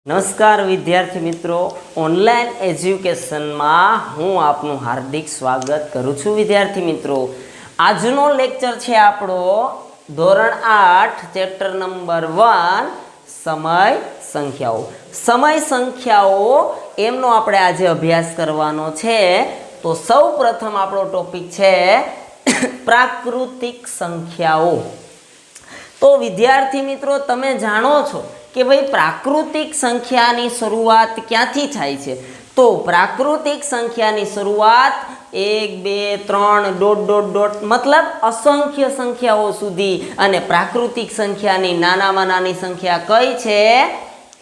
નમસ્કાર વિદ્યાર્થી મિત્રો, ઓનલાઈન એજ્યુકેશનમાં હું આપનું હાર્દિક સ્વાગત કરું છું. વિદ્યાર્થી મિત્રો, આજનો લેક્ચર છે આપણો ધોરણ 8 ચેપ્ટર નંબર 1 સમય સંખ્યાઓ. સમય સંખ્યાઓ એમનો આપણે આજે અભ્યાસ કરવાનો છે. તો સૌ પ્રથમ આપણો ટોપિક છે પ્રાકૃતિક સંખ્યાઓ. તો વિદ્યાર્થી મિત્રો, તમે જાણો છો કે ભાઈ પ્રાકૃતિક સંખ્યાની શરૂઆત ક્યાંથી થાય છે? તો પ્રાકૃતિક સંખ્યાની શરૂઆત 1 2 3 ડોટ ડોટ ડોટ મતલબ અસંખ્ય સંખ્યાઓ સુધી, અને પ્રાકૃતિક સંખ્યાની નાનામાં નાની સંખ્યા કઈ છે?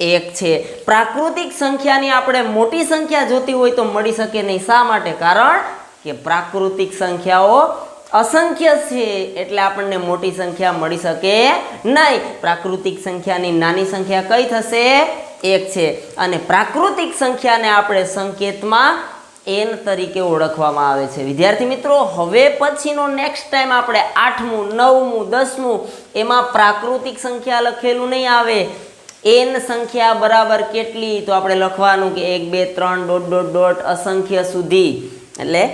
1 છે. પ્રાકૃતિક સંખ્યાની આપણે મોટી સંખ્યા જોતી હોય તો મળી શકે નહીં. શા માટે? કારણ કે પ્રાકૃતિક સંખ્યાઓ અસંખ્ય છે, એટલે આપણને મોટી સંખ્યા મળી શકે નહીં. પ્રાકૃતિક સંખ્યાની નાની સંખ્યા કઈ થશે? 1 છે. અને પ્રાકૃતિક સંખ્યાને આપણે સંકેતમાં n તરીકે ઓળખવામાં આવે છે. વિદ્યાર્થી મિત્રો, હવે પછીનો નેક્સ્ટ ટાઈમ આપણે 8મું 9મું 10મું એમાં પ્રાકૃતિક સંખ્યા લખેલું નહીં આવે. n સંખ્યા બરાબર કેટલી? તો આપણે લખવાનું કે 1 2 3 ડોટ ડોટ ડોટ અસંખ્ય સુધી. એટલે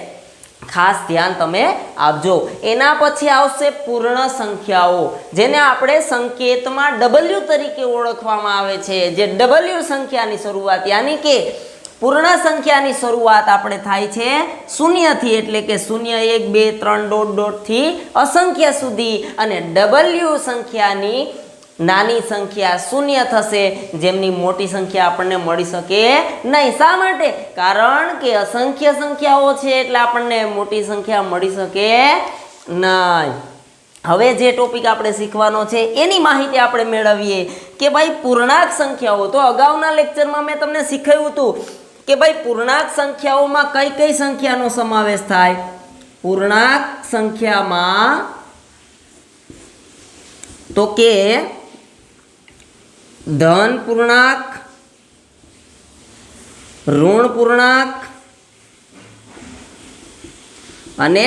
ખાસ ધ્યાન તમે આપજો. એના પછી આવશે પૂર્ણ સંખ્યાઓ, જેને આપણે સંકેતમાં w તરીકે ઓળખવામાં આવે છે. જે w સંખ્યાની શરૂઆત યાની કે પૂર્ણ સંખ્યાની શરૂઆત આપણે થાય છે 0 થી, એટલે કે 0 1 2 3 ડોટ ડોટ થી અસંખ્ય સુધી. અને w સંખ્યાની નાની સંખ્યા 0 થશે, જેમની મોટી સંખ્યા આપણને મળી શકે નહીં. શા માટે? કારણ કે અસંખ્ય સંખ્યાઓ છે, એટલે આપણને મોટી સંખ્યા મળી શકે નહીં. હવે જે ટોપિક આપણે શીખવાનો છે એની માહિતી આપણે મેળવીએ કે ભાઈ પૂર્ણાંક સંખ્યાઓ. તો અગાઉના લેક્ચરમાં મેં તમને શીખવ્યું હતું કે ભાઈ પૂર્ણાંક સંખ્યાઓમાં કઈ કઈ સંખ્યાનો સમાવેશ થાય. પૂર્ણાંક સંખ્યામાં તો કે ધન પૂર્ણાંક, ઋણ પૂર્ણાંક અને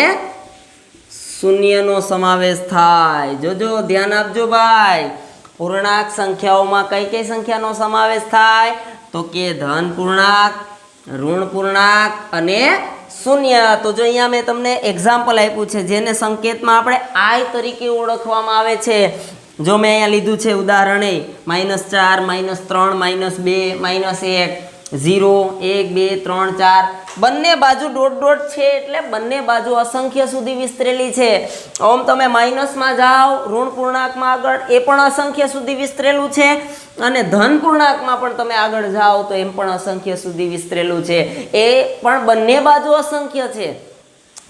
શૂન્યનો સમાવેશ થાય. જોજો, ધ્યાન આપજો ભાઈ. પૂર્ણાંક સંખ્યાઓમાં કઈ કઈ સંખ્યાનો સમાવેશ થાય? તો કે ધન પૂર્ણાંક, ઋણ પૂર્ણાંક અને શૂન્ય. તો જો અહીંયા મેં તમને એક્ઝામ્પલ આપ્યું છે, જેને સંકેતમાં આપણે i તરીકે ઓળખવામાં આવે છે. જો મેં અહીંયા લીધું છે ઉદાહરણ -4 -3 -2 -1 0 1 2 3 4. બંને બાજુ ડોટ ડોટ છે, એટલે બંને બાજુ અસંખ્ય સુધી વિસ્તરેલી છે. આમ તમે માઇનસમાં જાઓ, ઋણ પૂર્ણાંકમાં આગળ, એ પણ અસંખ્ય સુધી વિસ્તરેલું છે. અને ધન પૂર્ણાંકમાં પણ તમે આગળ જાઓ તો એમ પણ અસંખ્ય સુધી વિસ્તરેલું છે. એ પણ બંને બાજુ અસંખ્ય છે.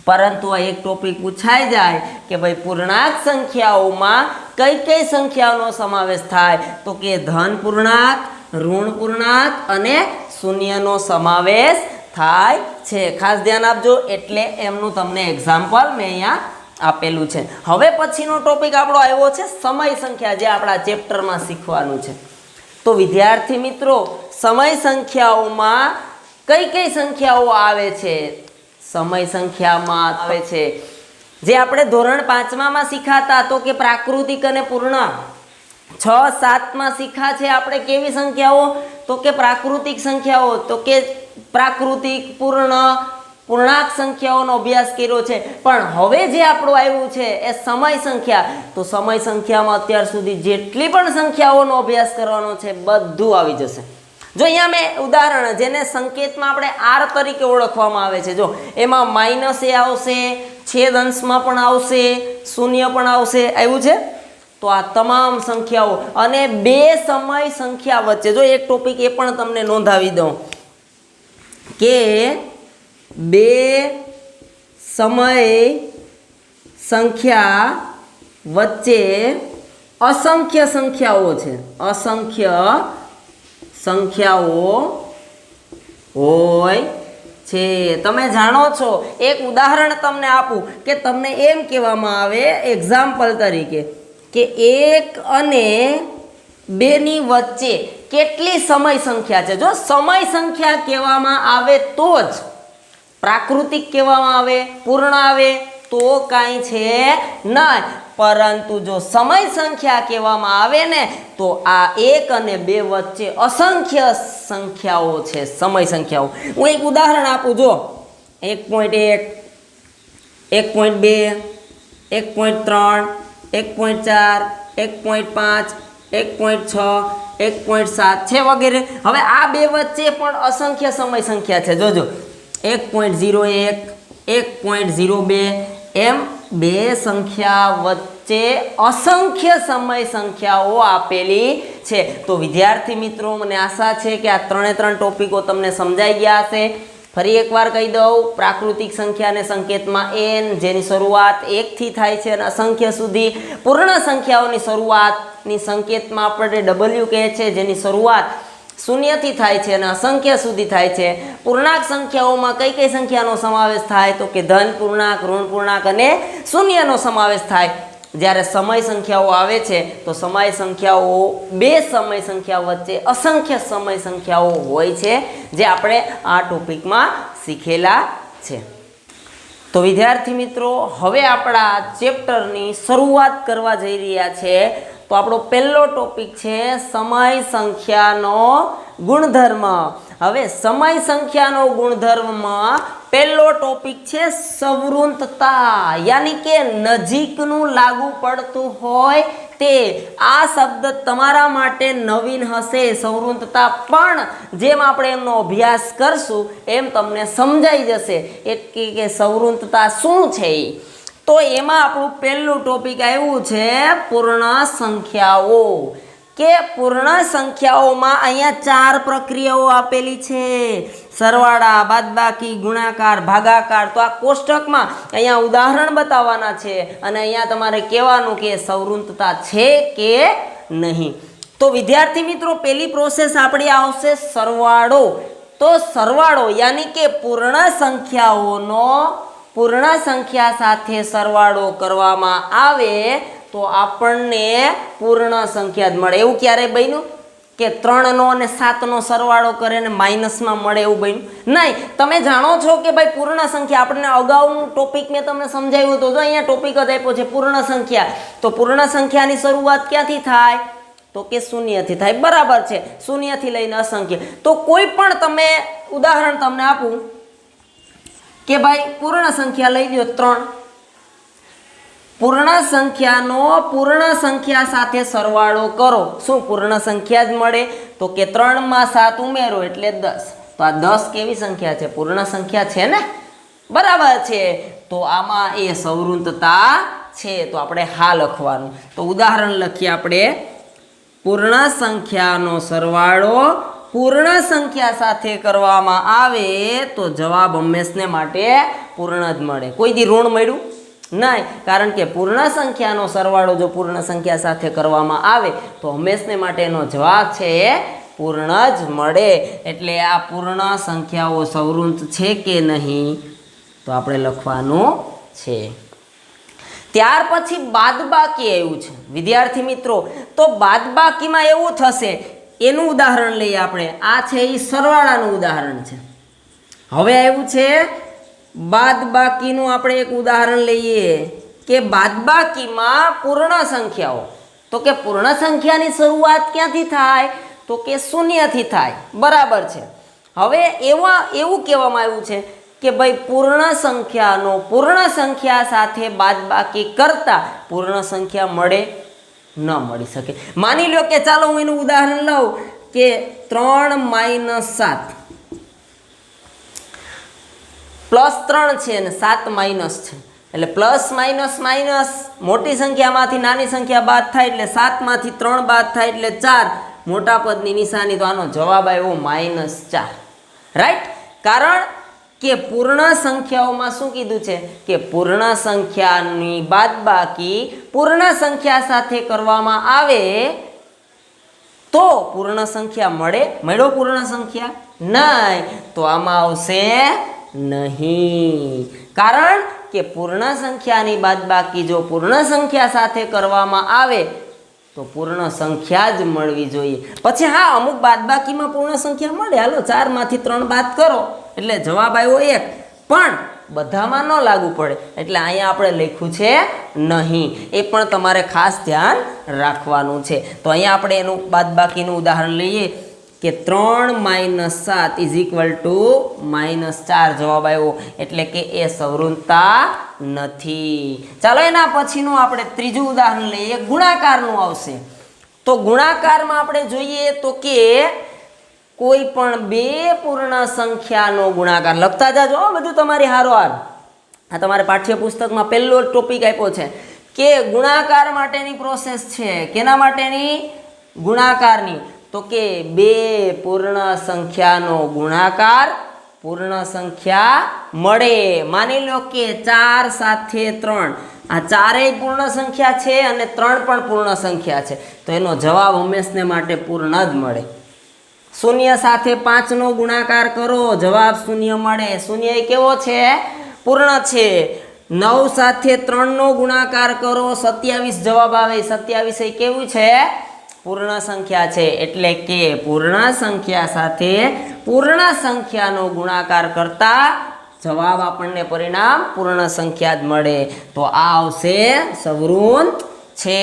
પરંતુ આ એક ટોપિક પૂછાઈ જાય કે ભાઈ પૂર્ણાંક સંખ્યાઓમાં કઈ કઈ સંખ્યાઓનો સમાવેશ થાય? તો કે ધન પૂર્ણાંક, ઋણ પૂર્ણાંક અને શૂન્યનો સમાવેશ થાય છે. ખાસ ધ્યાન આપજો. એટલે એમનું તમને એક્ઝામ્પલ મેં અહીંયા આપેલું છે. હવે પછીનો ટોપિક આપણો આવ્યો છે સમય સંખ્યા, જે આપણા ચેપ્ટરમાં શીખવાનું છે. તો વિદ્યાર્થી મિત્રો, સમય સંખ્યાઓમાં કઈ કઈ સંખ્યાઓ આવે છે? સમય સંખ્યામાં આવે છે જે આપણે ધોરણ 5માં શીખાતા, તો કે પ્રાકૃતિક અને પૂર્ણ. 6 7માં શીખા છે આપણે કેવી સંખ્યાઓ? તો કે પ્રાકૃતિક સંખ્યાઓ. તો કે પ્રાકૃતિક, પૂર્ણ, પૂર્ણાંક સંખ્યાઓનો અભ્યાસ કર્યો છે. પણ હવે જે આપણું આવ્યું છે એ સમય સંખ્યા. તો સમય સંખ્યામાં અત્યાર સુધી જેટલી પણ સંખ્યાઓનો અભ્યાસ કરવાનો છે બધું આવી જશે. જો અહીંયા મેં ઉદાહરણ, જેને સંકેતમાં આપણે r તરીકે ઓળખવામાં આવે છે, જો એમાં માઇનસ એ આવશે, છેદ અંશમાં પણ આવશે, શૂન્ય પણ આવશે. આવ્યું છે? તો આ તમામ સંખ્યાઓ અને બે સમય સંખ્યા વચ્ચે, જો એક ટોપિક એ પણ તમને નોંધાવી દઉં કે બે સમય સંખ્યા વચ્ચે અસંખ્ય સંખ્યાઓ છે. અસંખ્ય સંખ્યાઓ હોય છે. તમે જાણો છો, એક ઉદાહરણ તમને આપું કે તમને એમ કહેવામાં આવે એક્ઝામ્પલ તરીકે કે 1 અને 2 ની વચ્ચે કેટલી સમય સંખ્યા છે. જો સમય સંખ્યા કહેવામાં આવે તો જ પ્રાકૃતિક કહેવામાં આવે, પૂર્ણ આવે તો કાંઈ છે નહીં, પરંતુ જો સમય સંખ્યા કહેવામાં આવે ને તો આ 1 અને 2 વચ્ચે અસંખ્ય સંખ્યાઓ છે, સમય સંખ્યાઓ. હું એક ઉદાહરણ આપું, જો 1.1, 1.2, 1.3, 1.4, 1.5, 1.6, 1.7 છે વગેરે. હવે આ બે વચ્ચે પણ અસંખ્ય સમય સંખ્યા છે. જોજો 1.01, 1.02 એમ બે સંખ્યા વચ્ચે અસંખ્ય સમય સંખ્યાઓ આપેલી છે. તો વિદ્યાર્થી મિત્રો, મને આશા છે કે આ 3 ટોપિકો તમને સમજાઈ ગયા હશે. ફરી એકવાર કહી દઉં, પ્રાકૃતિક સંખ્યાને સંકેતમાં n, જેની શરૂઆત 1 થી થાય છે અને અસંખ્ય સુધી. પૂર્ણ સંખ્યાઓની શરૂઆતની સંકેતમાં આપણે w કહે છે, જેની શરૂઆત 0 થી થાય છે અને અસંખ્ય સુધી થાય છે. પૂર્ણાંક સંખ્યાઓમાં કઈ કઈ સંખ્યાનો સમાવેશ થાય? તો કે ધન પૂર્ણાંક, ઋણ પૂર્ણાંક અને શૂન્યનો સમાવેશ થાય. જ્યારે સમય સંખ્યાઓ આવે છે તો સમય સંખ્યાઓ બે સમય સંખ્યા વચ્ચે અસંખ્ય સમય સંખ્યાઓ હોય છે, જે આપણે આ ટોપિકમાં શીખેલા છે. તો વિદ્યાર્થી મિત્રો, હવે આપણા ચેપ્ટરની શરૂઆત કરવા જઈ રહ્યા છે. તો આપણો પહેલો ટોપિક છે સમય સંખ્યાનો ગુણધર્મ. હવે સમય સંખ્યાનો ગુણધર્મમાં પહેલો ટોપિક છે સવૃંતતા, યાની કે નજીકનું લાગુ પડતું હોય તે. આ શબ્દ તમારા માટે નવીન હશે, સવૃંતતા, પણ જેમ આપણે એમનો અભ્યાસ કરશું એમ તમને સમજાઈ જશે એટલે કે સવૃંતતા શું છે. તો એમાં આપણું પહેલું ટોપિક આવ્યું છે પૂર્ણ સંખ્યાઓ. કે પૂર્ણ સંખ્યાઓમાં અહીંયા 4 પ્રક્રિયાઓ આપેલી છે: સરવાળા, બાદબાકી, ગુણાકાર, ભાગાકાર. તો આ કોષ્ટકમાં અહીંયા ઉદાહરણ બતાવવાના છે અને અહીંયા તમારે કહેવાનું કે સવૃંતતા છે કે નહીં. તો વિદ્યાર્થી મિત્રો, પહેલી પ્રોસેસ આપણી આવશે સરવાળો. તો સરવાળો યાની કે પૂર્ણ સંખ્યાઓનો પૂર્ણ સંખ્યા સાથે સરવાળો કરવામાં આવે તો આપણને પૂર્ણ સંખ્યા જ મળે. એવું ક્યારે બન્યું કે 3નો અને 7નો સરવાળો કરે ને માઇનસમાં મળે? એવું બન્યું નહીં. તમે જાણો છો કે ભાઈ પૂર્ણ સંખ્યા, આપણને અગાઉનું ટોપિક મેં તમને સમજાવ્યું હતું. જો અહીંયા ટોપિક જ આપ્યો છે પૂર્ણ સંખ્યા. તો પૂર્ણ સંખ્યાની શરૂઆત ક્યાંથી થાય? તો કે 0 થી થાય. બરાબર છે, 0 થી લઈને અસંખ્ય. તો કોઈ પણ તમે ઉદાહરણ તમને આપું કે ભાઈ પૂર્ણ સંખ્યા લઈ લો 3. પૂર્ણ સંખ્યાનો પૂર્ણ સંખ્યા સાથે સરવાળો કરો, શું પૂર્ણ સંખ્યા જ મળે? તો કે 3 માં 7 ઉમેરો એટલે 10. તો આ 10 કેવી સંખ્યા છે? પૂર્ણ સંખ્યા છે ને? બરાબર છે. તો આમાં એ સવૃંતતા છે. તો આપણે હા લખવાનું. તો ઉદાહરણ લખીએ આપણે: પૂર્ણ સંખ્યાનો સરવાળો પૂર્ણ સંખ્યા સાથે કરવામાં આવે તો જવાબ હંમેશને માટે પૂર્ણ જ મળે. કોઈ દી ઋણ મળ્યું નહીં, કારણ કે પૂર્ણ સંખ્યાનો સરવાળો જો પૂર્ણ સંખ્યા સાથે કરવામાં આવે તો હંમેશને માટેનો જવાબ છે એ પૂર્ણ જ મળે. એટલે આ પૂર્ણ સંખ્યાઓ સવૃંત છે કે નહીં તો આપણે લખવાનું છે. ત્યાર પછી બાદબાકી આવ્યું છે વિદ્યાર્થી મિત્રો. તો બાદબાકીમાં એવું થશે, એનું ઉદાહરણ લઈએ આપણે. આ છે એ સરવાળાનું ઉદાહરણ છે. હવે આવ્યું છે બાદબાકીનું. આપણે એક ઉદાહરણ લઈએ કે બાદબાકીમાં પૂર્ણ સંખ્યાઓ. તો કે પૂર્ણ સંખ્યાની શરૂઆત ક્યાંથી થાય? તો કે 0 થી થાય. બરાબર છે. હવે એવું કહેવામાં આવ્યું છે કે ભાઈ પૂર્ણ સંખ્યાનો પૂર્ણ સંખ્યા સાથે બાદબાકી કરતા પૂર્ણ સંખ્યા મળે ન મળી શકે. માની લો કે ચાલો હું એનું ઉદાહરણ લઉં કે 3 - 7 +3 છે અને 7 માઇનસ છે. એટલે પ્લસ માઇનસ માઇનસ, મોટી સંખ્યામાંથી નાની સંખ્યા બાદ થાય એટલે 7 માંથી 3 બાદ થાય એટલે 4, મોટા પદની નિશાની. તો આનો જવાબ આવ્યો -4. રાઈટ? કારણ કે પૂર્ણ સંખ્યાઓમાં શું કીધું છે કે પૂર્ણ સંખ્યાની બાદબાકી પૂર્ણ સંખ્યા સાથે કરવામાં આવે તો પૂર્ણ સંખ્યા મળે. મળ્યો પૂર્ણ સંખ્યા? નહીં. તો આમાં આવશે નહીં. કારણ કે પૂર્ણ સંખ્યાની બાદબાકી જો પૂર્ણ સંખ્યા સાથે કરવામાં આવે તો પૂર્ણ સંખ્યા જ મળવી જોઈએ. પછી હા, અમુક બાદબાકીમાં પૂર્ણ સંખ્યા મળે. હાલો 4 માંથી 3 બાદ કરો એટલે જવાબ આવ્યો 1. પણ બધામાં ન લાગુ પડે, એટલે અહીંયા આપણે લખ્યું છે નહીં. એ પણ તમારે ખાસ ધ્યાન રાખવાનું છે. તો અહીંયા આપણે એનું બાદબાકીનું ઉદાહરણ લઈએ કે 3 - 7 = -4 જવાબ આવ્યો, એટલે કે એ સવૃત્તતા નથી. ચાલો એના પછીનું આપણે ત્રીજું ઉદાહરણ લઈએ, ગુણાકારનું આવશે. તો ગુણાકારમાં આપણે જોઈએ તો કે કોઈ પણ બે પૂર્ણ સંખ્યાનો ગુણાકાર, લખતા જાજો બધું તમારી હારોહાર. આ તમારે પાઠ્યપુસ્તકમાં પહેલો ટોપિક આપ્યો છે કે ગુણાકાર માટેની પ્રોસેસ છે. કેના માટેની? ગુણાકારની. તો કે બે પૂર્ણ સંખ્યાનો ગુણાકાર પૂર્ણ સંખ્યા મળે. માની લો કે 4 સાથે 3, આ ચારેય પૂર્ણ સંખ્યા છે અને 3 પણ પૂર્ણ સંખ્યા છે, તો એનો જવાબ હંમેશને માટે પૂર્ણ જ મળે. 0 સાથે 5 નો ગુણાકાર કરો, જવાબ 0 મળે. 0 એ કેવો છે? પૂર્ણ છે. 9 સાથે 3 નો ગુણાકાર કરો, 27 જવાબ આવે. 27 એ કેવું છે? પૂર્ણ સંખ્યા છે. એટલે કે પૂર્ણ સંખ્યા સાથે પૂર્ણ સંખ્યાનો ગુણાકાર કરતા જવાબ આપણને પરિણામ પૂર્ણ સંખ્યા જ મળે. તો આ આવશે સવૃત્ત છે.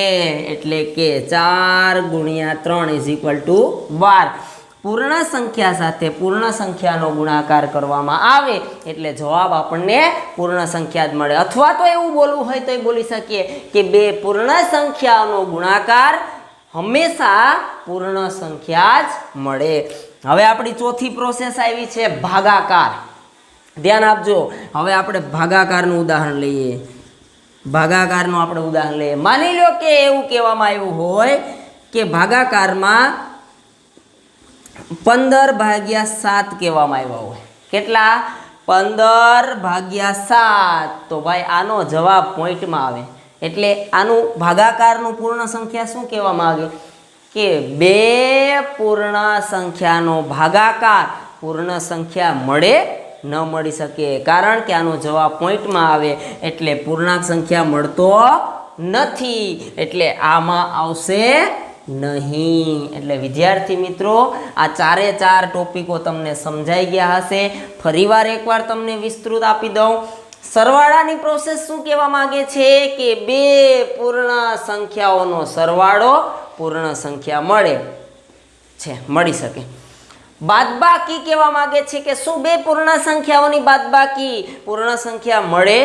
એટલે કે 4 × 3 = 12. પૂર્ણ સંખ્યા સાથે પૂર્ણ સંખ્યાનો ગુણાકાર કરવામાં આવે એટલે જવાબ આપણને પૂર્ણ સંખ્યા જ મળે. અથવા તો એવું બોલવું હોય તો બોલી શકીએ કે બે પૂર્ણ સંખ્યાનો ગુણાકાર હંમેશા પૂર્ણ સંખ્યા જ મળે. હવે આપણી ચોથી પ્રોસેસ આવી છે ભાગાકાર. ધ્યાન આપજો. હવે આપણે ભાગાકારનું ઉદાહરણ લઈએ. ભાગાકારનું આપણે ઉદાહરણ લઈએ. માની લો કે એવું કહેવામાં આવ્યું હોય કે ભાગાકારમાં 15/7 કહેવામાં આવ્યા હોય. કેટલા? 15/7. તો ભાઈ આનો જવાબ પોઈન્ટમાં આવે. એટલે આનું ભાગાકારનું પૂર્ણ સંખ્યા શું કહેવામાં આવે કે બે પૂર્ણ સંખ્યાનો ભાગાકાર પૂર્ણ સંખ્યા મળે ન મળી શકે. કારણ કે આનો જવાબ પોઈન્ટમાં આવે એટલે પૂર્ણાંક સંખ્યા મળતો નથી. એટલે આમાં આવશે નહીં. એટલે વિદ્યાર્થી મિત્રો, આ 4 ટોપિકો તમને સમજાઈ ગયા હશે. ફરીવાર એકવાર તમને વિસ્તૃત આપી દઉં. સરવાળાની પ્રોસેસ શું કહેવા માંગે છે કે બે પૂર્ણ સંખ્યાઓનો સરવાળો પૂર્ણ સંખ્યા મળી શકે. બાદબાકી કહેવા માંગે છે કે શું બે પૂર્ણ સંખ્યાઓની બાદબાકી પૂર્ણ સંખ્યા મળે?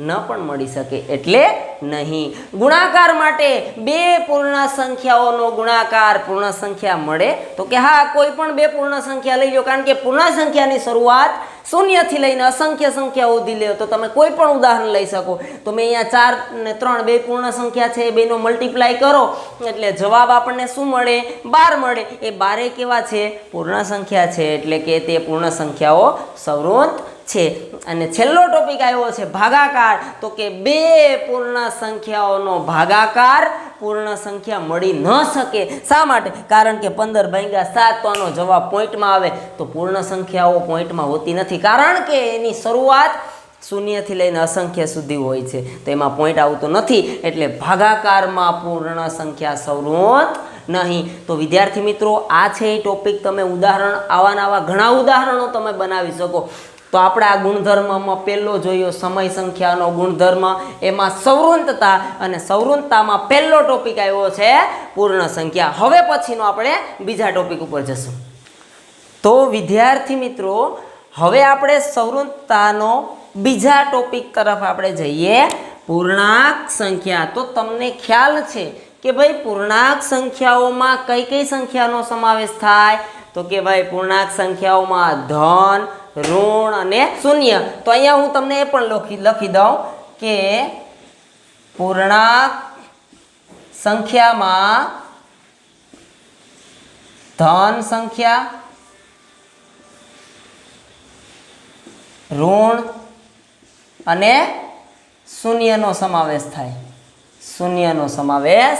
ન પણ મળી શકે, એટલે નહીં. ગુણાકાર માટે બે પૂર્ણ સંખ્યાઓનો ગુણાકાર પૂર્ણ સંખ્યા મળે? તો કે હા, કોઈ પણ બે પૂર્ણ સંખ્યા લઈ લો. કારણ કે પૂર્ણ સંખ્યાની શરૂઆત 0 થી લઈને અસંખ્ય સંખ્યાઓ સુધી લે તો તમે કોઈ પણ ઉદાહરણ લઈ શકો. તો મેં અહીંયા 4 અને 3 બે પૂર્ણ સંખ્યા છે, એ બેનો મલ્ટીપ્લાય કરો એટલે જવાબ આપણને શું મળે? 12 મળે. એ 12 કેવા છે? પૂર્ણ સંખ્યા છે. એટલે કે તે પૂર્ણ સંખ્યાઓ સવૃત્ત છે. અને છેલ્લો ટોપિક આવ્યો છે ભાગાકાર. તો કે બે પૂર્ણ સંખ્યાઓનો ભાગાકાર પૂર્ણ સંખ્યા મળી ન શકે. શા માટે? કારણ કે 15/7 તો આનો જવાબ પોઈન્ટમાં આવે. તો પૂર્ણ સંખ્યાઓ પોઈન્ટમાં હોતી નથી, કારણ કે એની શરૂઆત 0 થી લઈને અસંખ્ય સુધી હોય છે, તો એમાં પોઈન્ટ આવતો નથી. એટલે ભાગાકારમાં પૂર્ણ સંખ્યા સવૃત્ત નહીં. તો વિદ્યાર્થી મિત્રો, આ છે એ ટોપિક. તમે ઉદાહરણ આવા ઘણા ઉદાહરણો તમે બનાવી શકો. તો આપણે આ ગુણધર્મમાં પહેલો જોયો સમય સંખ્યાનો ગુણધર્મ, એમાં સવૃત્તતા, અને સવૃત્તતામાં પહેલો ટોપિક આવ્યો છે પૂર્ણ સંખ્યા. હવે પછીનો આપણે બીજા ટોપિક ઉપર જશું. તો વિદ્યાર્થી મિત્રો, હવે આપણે સવૃત્તતાનો બીજા ટોપિક તરફ આપણે જઈએ, પૂર્ણાંક સંખ્યા. તો તમને ખ્યાલ છે કે ભાઈ પૂર્ણાંક સંખ્યાઓમાં કઈ કઈ સંખ્યાનો સમાવેશ થાય? તો કે ભાઈ પૂર્ણાંક સંખ્યાઓમાં ધન, ઋણ અને શૂન્ય. તો અહીંયા હું તમને એ પણ લખી દઉં કે પૂર્ણાંક સંખ્યામાં ધન સંખ્યા, ઋણ અને શૂન્યનો સમાવેશ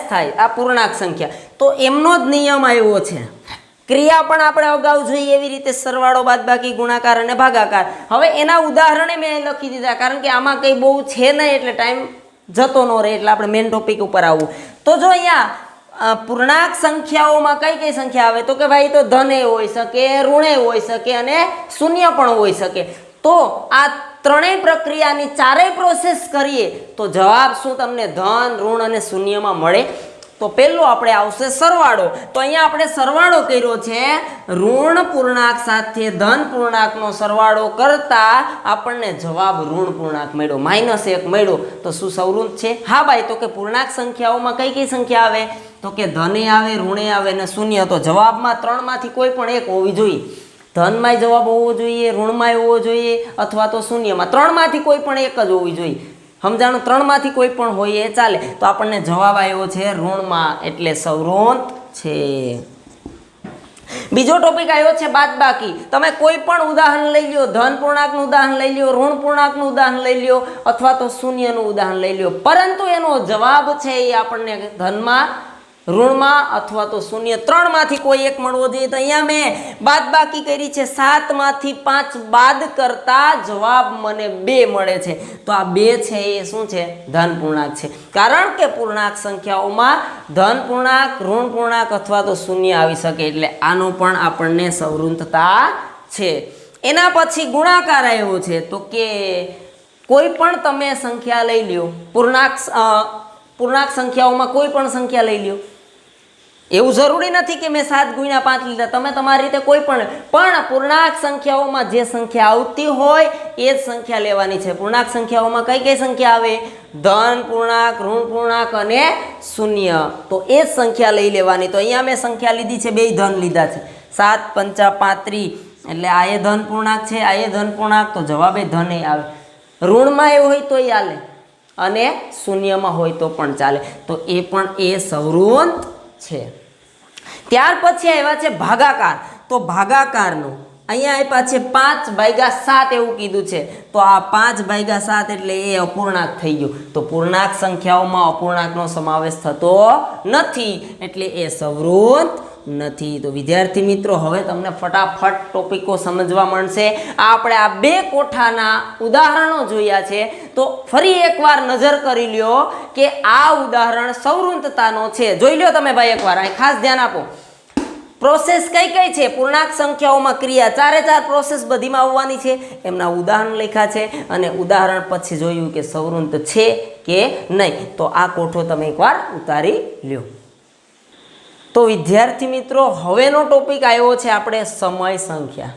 થાય. આ પૂર્ણાંક સંખ્યા. તો એમનો જ નિયમ આવ્યો છે. ક્રિયા પણ આપણે અગાઉ જોઈએ એવી રીતે સરવાળો, બાદબાકી, ગુણાકાર અને ભાગાકાર. હવે એના ઉદાહરણે મેં લખી દીધા, કારણ કે આમાં કંઈ બહુ છે નહીં, એટલે ટાઈમ જતો ન રહે. એટલે આપણે મેઇન ટોપિક ઉપર આવવું. તો જો અહીંયા પૂર્ણાંક સંખ્યાઓમાં કઈ કઈ સંખ્યા આવે? તો કે ભાઈ તો ધન હોઈ શકે, ઋણ હોઈ શકે અને શૂન્ય પણ હોઈ શકે. તો આ ત્રણેય પ્રક્રિયાની ચારેય પ્રોસેસ કરીએ તો જવાબ શું તમને ધન, ઋણ અને શૂન્યમાં મળે? તો પહેલું આપણે આવશે સરવાળો. તો અહીંયા આપણે સરવાળો કર્યો છે, ઋણ પૂર્ણાંક સાથે ધન પૂર્ણાંકનો સરવાળો કરતા આપણને જવાબ ઋણ પૂર્ણાંક મળ્યો, -1 મળ્યો. તો શું સવૃંત છે? હા ભાઈ. તો કે પૂર્ણાંક સંખ્યાઓમાં કઈ કઈ સંખ્યા આવે? તો કે ધને આવે, ઋણે આવે અને શૂન્ય. તો જવાબમાં ત્રણમાંથી કોઈ પણ એક હોવી જોઈએ. ધનમાંય જવાબ હોવો જોઈએ, ઋણમાંય હોવો જોઈએ, અથવા તો શૂન્યમાં. ત્રણમાંથી કોઈ પણ એક જ હોવી જોઈએ. સમજાણું? ત્રણમાંથી કોઈ પણ હોય એ ચાલે. તો આપણને જવાબ આવ્યો છે ઋણમાં, એટલે સવૃંત છે. બીજો ટોપિક આવ્યો છે બાદબાકી. તમે કોઈ પણ ઉદાહરણ લઈ લ્યો, ધન પૂર્ણાંકનું ઉદાહરણ લઈ લ્યો, ઋણ પૂર્ણાંકનું ઉદાહરણ લઈ લ્યો, અથવા તો શૂન્યનું ઉદાહરણ લઈ લ્યો, પરંતુ એનો જવાબ છે એ આપણને ધનમાં, ઋણમાં અથવા તો શૂન્ય, ત્રણમાંથી કોઈ એક મળવો જોઈએ. તો અહીંયા મેં બાદબાકી કરી છે, 7માંથી 5 બાદ કરતા જવાબ મને 2 મળે છે. તો આ 2 છે એ શું છે? ધન પૂર્ણાંક છે. કારણ કે પૂર્ણાંક સંખ્યાઓમાં ધન પૂર્ણાંક, ઋણ પૂર્ણાંક અથવા તો શૂન્ય આવી શકે, એટલે આનો પણ આપણને સવૃંતતા છે. એના પછી ગુણાકાર આવ્યો છે. તો કે કોઈ પણ તમે સંખ્યા લઈ લ્યો, પૂર્ણાંક સંખ્યાઓમાં કોઈ પણ સંખ્યા લઈ લ્યો. એવું જરૂરી નથી કે મેં 7 × 5 લીધા, તમે તમારી રીતે કોઈ પણ પૂર્ણાંક સંખ્યાઓમાં જે સંખ્યા આવતી હોય એ જ સંખ્યા લેવાની છે. પૂર્ણાંક સંખ્યાઓમાં કઈ કઈ સંખ્યા આવે? ધન પૂર્ણાંક, ઋણ પૂર્ણાંક અને શૂન્ય. તો એ જ સંખ્યા લઈ લેવાની. તો અહીંયા મેં સંખ્યા લીધી છે, 2 ધન લીધા છે, 7 × 5 = 35, એટલે આ એ ધન પૂર્ણાંક છે, આ એ ધન પૂર્ણાંક. તો જવાબ એ ધન એ આવે. ઋણમાં એ હોય તો એ ચાલે અને શૂન્યમાં હોય તો પણ ચાલે. તો એ પણ એ સવૃંત છે. ત્યાર પછી આવ્યા છે ભાગાકાર. તો ભાગાકારનું અહીંયા આપ્યા છે 5/7 એવું કીધું છે. તો આ 5/7 એટલે એ અપૂર્ણાંક થઈ ગયું. તો પૂર્ણાંક સંખ્યાઓમાં અપૂર્ણાંકનો સમાવેશ થતો નથી, એટલે એ સવૃંત નથી. તો વિદ્યાર્થી મિત્રો, હવે તમને ફટાફટ ટોપિકો સમજવા મળશે. આપણે આ 2 કોઠાના ઉદાહરણો જોયા છે. તો ફરી એકવાર નજર કરી લ્યો કે આ ઉદાહરણ સવૃંતતાનો છે. જોઈ લ્યો તમે ભાઈ એકવાર, અહીં ખાસ ધ્યાન આપો. પ્રોસેસ કઈ કઈ છે? પૂર્ણાંક સંખ્યાઓમાં ક્રિયા 4 પ્રોસેસ બધીમાં આવવાની છે. એમના ઉદાહરણ લખ્યા છે અને ઉદાહરણ પછી જોયું કે સવૃંત છે કે નહીં. તો આ કોઠો તમે એકવાર ઉતારી લ્યો. તો વિદ્યાર્થી મિત્રો, હવેનો ટોપિક આવ્યો છે આપણે સમય સંખ્યા.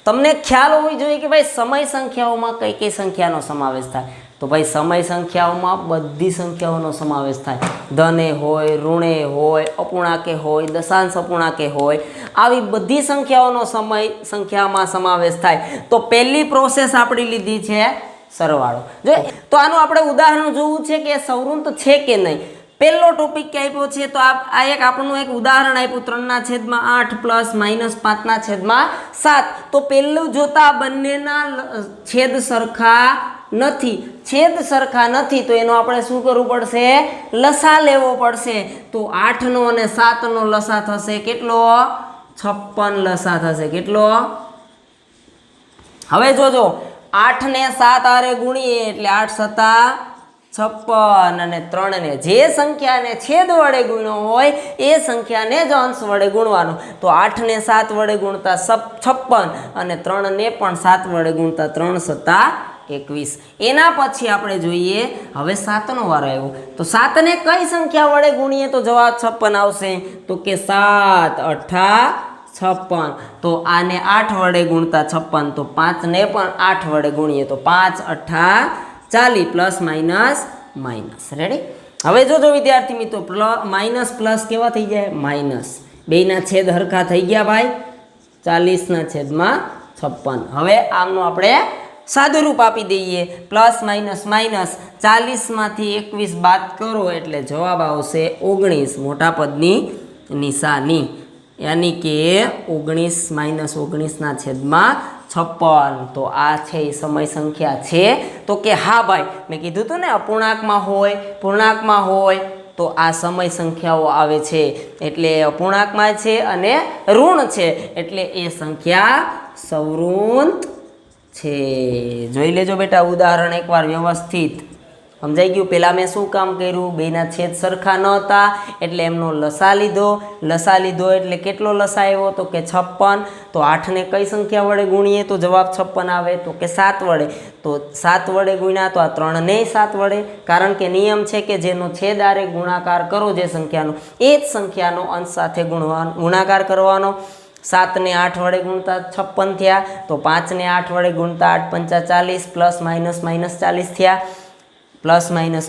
તમને ખ્યાલ હોવી જોઈએ કે ભાઈ સમય સંખ્યાઓમાં કઈ કઈ સંખ્યાનો સમાવેશ થાય. તો ભાઈ સમય સંખ્યાઓમાં બધી સંખ્યાઓનો સમાવેશ થાય. ધને હોય, ઋણે હોય, અપૂર્ણાંકે હોય, દશાંશ અપૂર્ણાંકે હોય, આવી બધી સંખ્યાઓનો સમય સંખ્યામાં સમાવેશ થાય. તો પહેલી પ્રોસેસ આપણી લીધી છે સરવાળો. જો તો આનું આપણે ઉદાહરણ જોવું છે કે સવૃંત છે કે નહીં. પહેલો ટોપિક કે આપ્યો છે, તો આ એક આપણું એક ઉદાહરણ આપ્યું, 3/8 + -5/7. તો પહેલું જોતા બંનેના છેદ સરખા નથી. છેદ સરખા નથી તો એનો આપણે શું કરવું પડશે? લસા લેવો પડશે. તો 8નો અને 7નો લસા થશે કેટલો? 56 લસા થશે. કેટલો? હવે જોજો, 8 ને 7 આરે ગુણીએ એટલે 8 × 7 = 56 અને 3ને જે સંખ્યાને છેદ વડે ગુણ્યો હોય એ સંખ્યાને જ અંશ વડે ગુણવાનો. તો 8 ને 7 વડે ગુણતા 56 અને 3ને પણ 7 વડે ગુણતા 3 × 7 = 21. એના પછી આપણે જોઈએ, હવે 7નો વારો આવ્યો. તો 7ને કઈ સંખ્યા વડે ગુણીએ તો જવાબ 56 આવશે? તો કે 7 × 8 = 56. તો આને 8 વડે ગુણતા 56, તો 5ને પણ 8 વડે ગુણીએ તો 5 × 8 = 40 ± રેડી. હવે જોજો વિદ્યાર્થી મિત્રો, માઇનસ પ્લસ કેવા થઈ જાય? માઇનસ. બેયના છેદ હરખા થઈ ગયા ભાઈ. 40/56. હવે આમનું આપણે સાદું રૂપ આપી દઈએ. પ્લસ માઇનસ માઇનસ, 40માંથી 21 બાદ કરો એટલે જવાબ આવશે 19. મોટા પદની નિશાની, યાની કે 19 - 19/56. તો આ છે એ સમય સંખ્યા છે. તો કે હા ભાઈ, મેં કીધું હતું ને અપૂર્ણાંકમાં હોય, પૂર્ણાંકમાં હોય તો આ સમય સંખ્યાઓ આવે છે. એટલે અપૂર્ણાંકમાં છે અને ઋણ છે, એટલે એ સંખ્યા સવૃંત છે. જોઈ લેજો બેટા ઉદાહરણ એકવાર વ્યવસ્થિત. સમજાઈ ગયું? પહેલાં મેં શું કામ કર્યું? બેના છેદ સરખા ન હતા એટલે એમનો લસા લીધો એટલે કેટલો લસા આવ્યો? તો કે 56. તો 8ને કઈ સંખ્યા વડે ગુણીએ તો જવાબ 56 આવે? તો કે 7 વડે. તો 7 વડે ગુણ્યા તો આ 3ને 7 વડે, કારણ કે નિયમ છે કે જેનો છેદ આરે ગુણાકાર કરો જે સંખ્યાનો, એ જ સંખ્યાનો અંશ સાથે ગુણાકાર કરવાનો. 7ને 8 વડે ગુણતા 56 થયા, તો 5ને 8 વડે ગુણતા 8 પંચા 40, પ્લસ માઇનસ 40 થયા, પ્લસ માઇનસ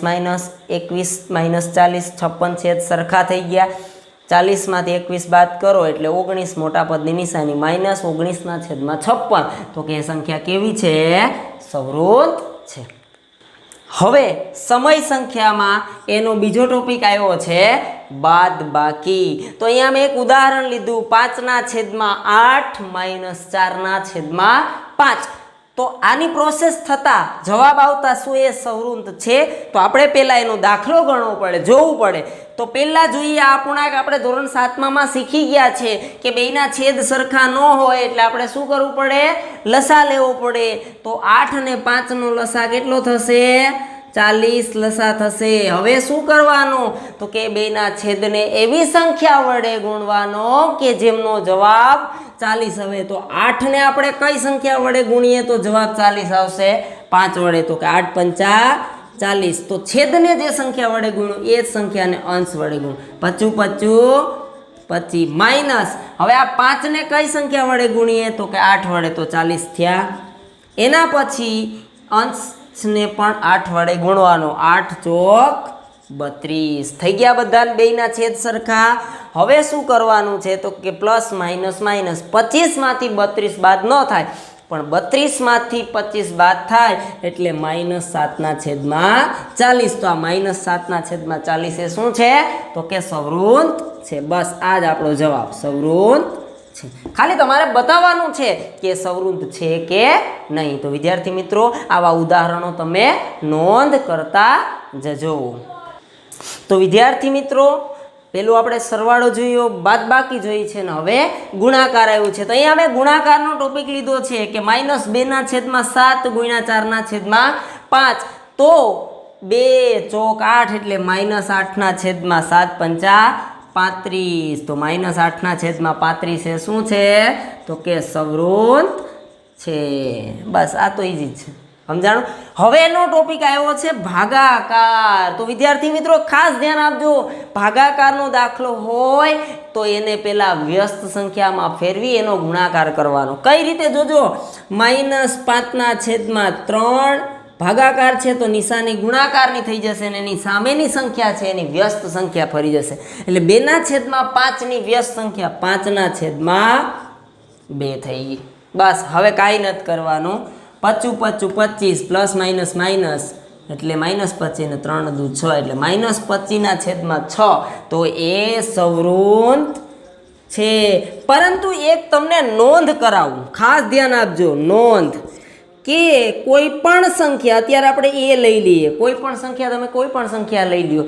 21 માઇનસ 40, 56 છેદ સરખા થઈ ગયા. 40માંથી 21 બાદ કરો એટલે 19, મોટા પદની નિશાની માઇનસ 19/56. તો કે સંખ્યા કેવી છે? સવૃત્ત છે. હવે સમય સંખ્યામાં એનો બીજો ટોપિક આવ્યો છે બાદબાકી. તો અહીંયા મેં એક ઉદાહરણ લીધું, 5/8 માઇનસ 4/5. તો આની પ્રોસેસ થતાં જવાબ આવતા શું એ સવૃત્ત છે? તો આપણે પહેલાં એનો દાખલો ગણવો પડે, જોવું પડે. તો પહેલાં જોઈએ આ પૂર્ણાંક આપણે ધોરણ 7માં શીખી ગયા છે કે બેયના છેદ સરખા ન હોય એટલે આપણે શું કરવું પડે? લસા લેવો પડે. તો 8 અને 5નો લસા કેટલો થશે? 40 લસા થશે. હવે શું કરવાનું? તો કે બેયના છેદને એવી સંખ્યા વડે ગુણવાનો કે જેમનો જવાબ 40. હવે તો 8ને આપણે કઈ સંખ્યા વડે ગુણીએ તો જવાબ 40 આવશે? 5 વડે. તો કે 8 પંચા 40. તો છેદને જે સંખ્યા વડે ગુણો એ જ સંખ્યાને અંશ વડે ગુણો. 25 25 માઇનસ. હવે આ 5ને કઈ સંખ્યા વડે ગુણીએ તો કે 8 વડે, તો 40 થયા. એના પછી અંશને પણ 8 વડે ગુણવાનો. 8 ચોક 32 થઈ ગયા. બધા બેયના છેદ સરખા. હવે શું કરવાનું છે? તો કે પ્લસ માઇનસ માઇનસ. 25માંથી 32 બાદ ન થાય, પણ 32માંથી 25 બાદ થાય એટલે -7/40. તો આ -7/40 એ શું છે? તો કે સવૃત્ત છે. બસ આ જ આપણો જવાબ સવૃત્ત છે. ખાલી તમારે બતાવવાનું છે કે સવૃત્ત છે કે નહીં. તો વિદ્યાર્થી મિત્રો આવા ઉદાહરણો તમે નોંધ કરતા જજો. તો વિદ્યાર્થી મિત્રો પેલું આપણે સરવાળો જોયો, બાદબાકી જોઈ છે ને હવે ગુણાકાર આવ્યું છે. તો અહીંયા અમે ગુણાકારનો ટોપિક લીધો છે કે -2/7 ગુણ્યા 4/5. તો 2 ચોક 8 એટલે -8/7 પંચા 35. તો -8/35 એ શું છે? તો કે સવૃત્ત છે. બસ આ તો ઈઝી છે, સમજાણું? હવે એનો ટોપિક આવ્યો છે ભાગાકાર. તો વિદ્યાર્થી મિત્રો ખાસ ધ્યાન આપજો, ભાગાકારનો દાખલો હોય તો એને પહેલા વ્યસ્ત સંખ્યામાં ફેરવી એનો ગુણાકાર કરવાનો. કઈ રીતે જોજો? -5/3 ભાગાકાર છે તો નિશાની ગુણાકારની થઈ જશે અને એની સામેની સંખ્યા છે એની વ્યસ્ત સંખ્યા ફરી જશે. એટલે 2/5ની વ્યસ્ત સંખ્યા 5/2 થઈ ગઈ. બસ હવે કાંઈ નથી કરવાનું. 25 25 પ્લસ માઇનસ માઇનસ એટલે -25 ને 3 દુ 6 એટલે -25/6. તો એ સવૃત્ત છે. પરંતુ એક તમને નોંધ કરાવું, ખાસ ધ્યાન આપજો. નોંધ કે કોઈ પણ સંખ્યા, અત્યારે આપણે એ લઈ લઈએ, કોઈ પણ સંખ્યા, તમે કોઈ પણ સંખ્યા લઈ લ્યો,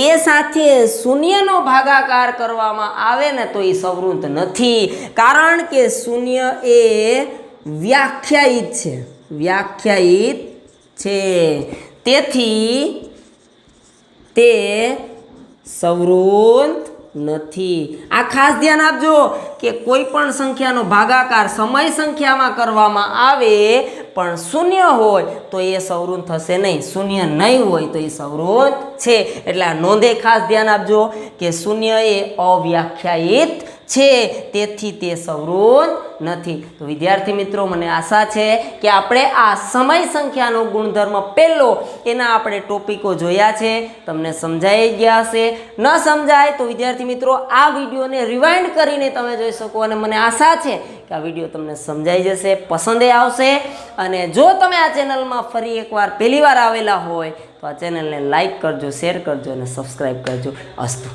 એ સાથે શૂન્યનો ભાગાકાર કરવામાં આવે ને તો એ સવૃત્ત નથી. કારણ કે શૂન્ય એ વ્યાખ્યાયિત છે, તેથી તે સવૃત્ત નથી. આ ખાસ ધ્યાન આપજો કે કોઈ પણ સંખ્યાનો ભાગાકાર સમય સંખ્યામાં કરવામાં આવે પણ શૂન્ય હોય તો એ સવૃત્ત થશે નહીં. શૂન્ય નહીં હોય તો એ સવૃત્ત છે. એટલે આ નોંધે ખાસ ધ્યાન આપજો કે શૂન્ય એ અવ્યાખ્યાયિત છે, તેથી તે સવૃત્ત નથી. તો વિદ્યાર્થી મિત્રો મને આશા છે કે આપણે આ સમય સંખ્યાનો ગુણધર્મ પહેલો એના આપણે ટોપિકો જોયા છે, તમને સમજાઈ ગયા હશે. ન સમજાય તો વિદ્યાર્થી મિત્રો આ વિડીયોને રિવાઇન્ડ કરીને તમે જોઈ શકો અને મને આશા છે કે આ વિડીયો તમને સમજાઈ જશે, પસંદ આવશે. અને જો તમે આ ચેનલમાં ફરી એકવાર પહેલીવાર આવેલા હોય તો આ ચેનલને લાઈક કરજો, શેર કરજો અને સબસ્ક્રાઈબ કરજો. અસ્તુ.